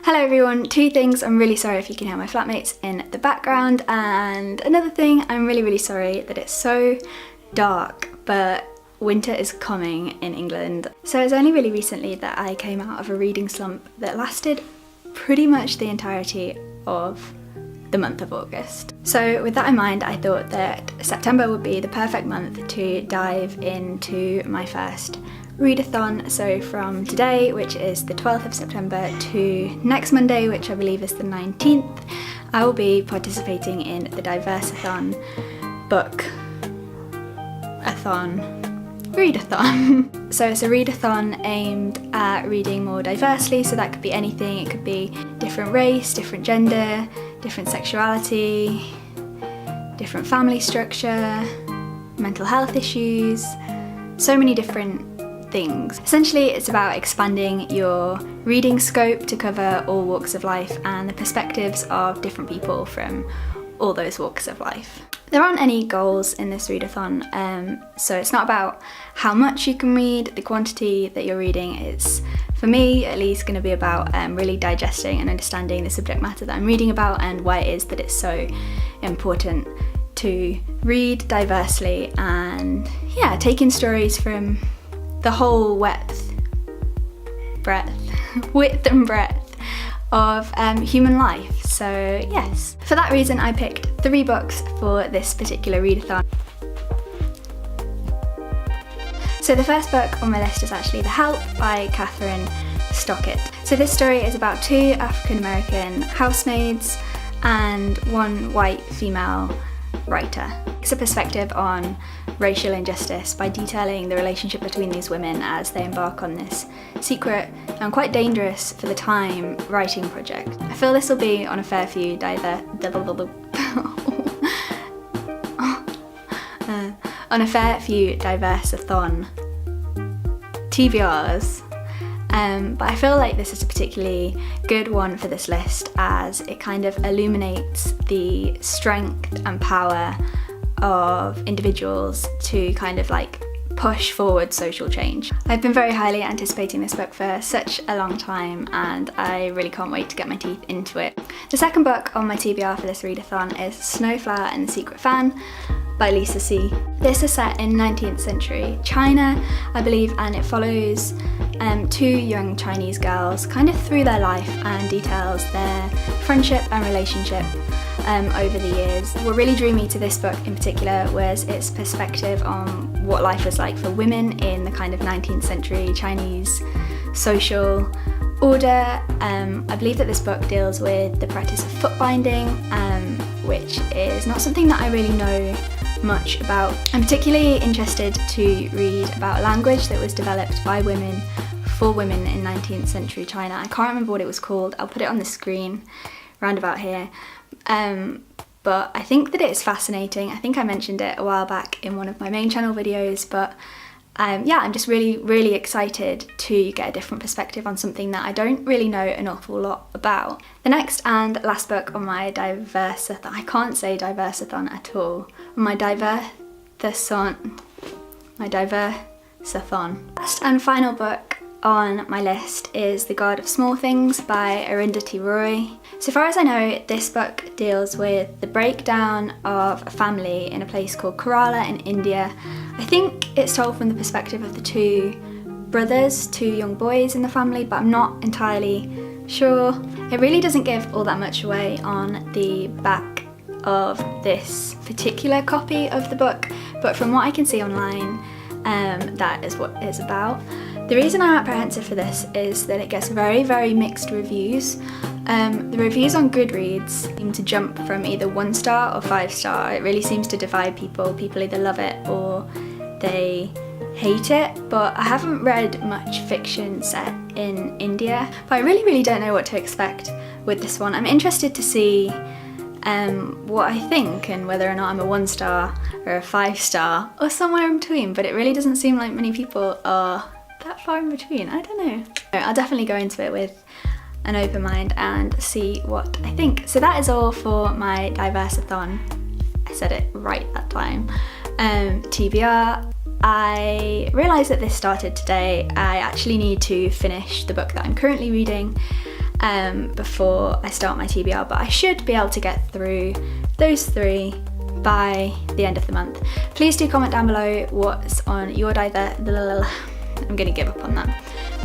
Hello everyone, two things. I'm really sorry if you can hear my flatmates in the background, and another thing, I'm really sorry that it's so dark, but winter is coming in England. So it's only really recently that I came out of a reading slump that lasted pretty much the entirety of the month of August. So with that in mind, I thought that September would be the perfect month to dive into my first readathon. So from today, which is the 12th of September, to next Monday, which I believe is the 19th, I will be participating in the Diversathon readathon. So it's a readathon aimed at reading more diversely, so that could be anything. It could be different race, different gender, different sexuality, different family structure, mental health issues, so many different things. Essentially, it's about expanding your reading scope to cover all walks of life and the perspectives of different people from all those walks of life. There aren't any goals in this readathon, so it's not about how much you can read, the quantity that you're reading. It's, for me at least, going to be about really digesting and understanding the subject matter that I'm reading about and why it is that it's so important to read diversely and take in stories from the whole width and breadth of human life. So yes, for that reason I picked 3 books for this particular readathon. So the first book on my list is actually The Help by Catherine Stockett. So this story is about 2 African American housemaids and 1 white female writer. It's a perspective on racial injustice by detailing the relationship between these women as they embark on this secret and quite dangerous for the time writing project. I feel this will be on a fair few Diversathon TBRs, but I feel like this is a particularly good one for this list as it kind of illuminates the strength and power of individuals to kind of like push forward social change. I've been very highly anticipating this book for such a long time, and I really can't wait to get my teeth into it. The second book on my TBR for this readathon is Snowflower and the Secret Fan by Lisa C. This is set in 19th century China, I believe, and it follows 2 young Chinese girls kind of through their life and details their friendship and relationship over the years. What really drew me to this book in particular was its perspective on what life was like for women in the kind of 19th century Chinese social order. I believe that this book deals with the practice of foot binding, which is not something that I really know much about. I'm particularly interested to read about language that was developed by women for women in 19th century China. I can't remember what it was called. I'll put it on the screen round about here. But I think that it's fascinating. I think I mentioned it a while back in one of my main channel videos, but I'm just really excited to get a different perspective on something that I don't really know an awful lot about. The next and last book on my Diversathon, I can't say Diversathon at all, my Diversathon. Last and final book on my list is The God of Small Things by Arundhati Roy. So far as I know, this book deals with the breakdown of a family in a place called Kerala in India. I think it's told from the perspective of the 2 brothers, 2 young boys in the family, but I'm not entirely sure. It really doesn't give all that much away on the back of this particular copy of the book, but from what I can see online, that is what it's about. The reason I'm apprehensive for this is that it gets very mixed reviews. The reviews on Goodreads seem to jump from either 1 star or 5 star. It really seems to divide people. People either love it or they hate it, but I haven't read much fiction set in India, but I really don't know what to expect with this one. I'm interested to see what I think and whether or not I'm a 1 star or a 5 star or somewhere in between, but it really doesn't seem like many people are that far in between. I don't know. I'll definitely go into it with an open mind and see what I think. So that is all for my Diversathon, I said it right that time, TBR. I realised that this started today. I actually need to finish the book that I'm currently reading, before I start my TBR, but I should be able to get through those 3 by the end of the month. Please do comment down below what's on your I'm gonna give up on that.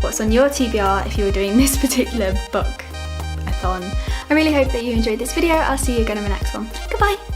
What's on your TBR if you were doing this particular book-a-thon. I really hope that you enjoyed this video. I'll see you again in my next one. Goodbye!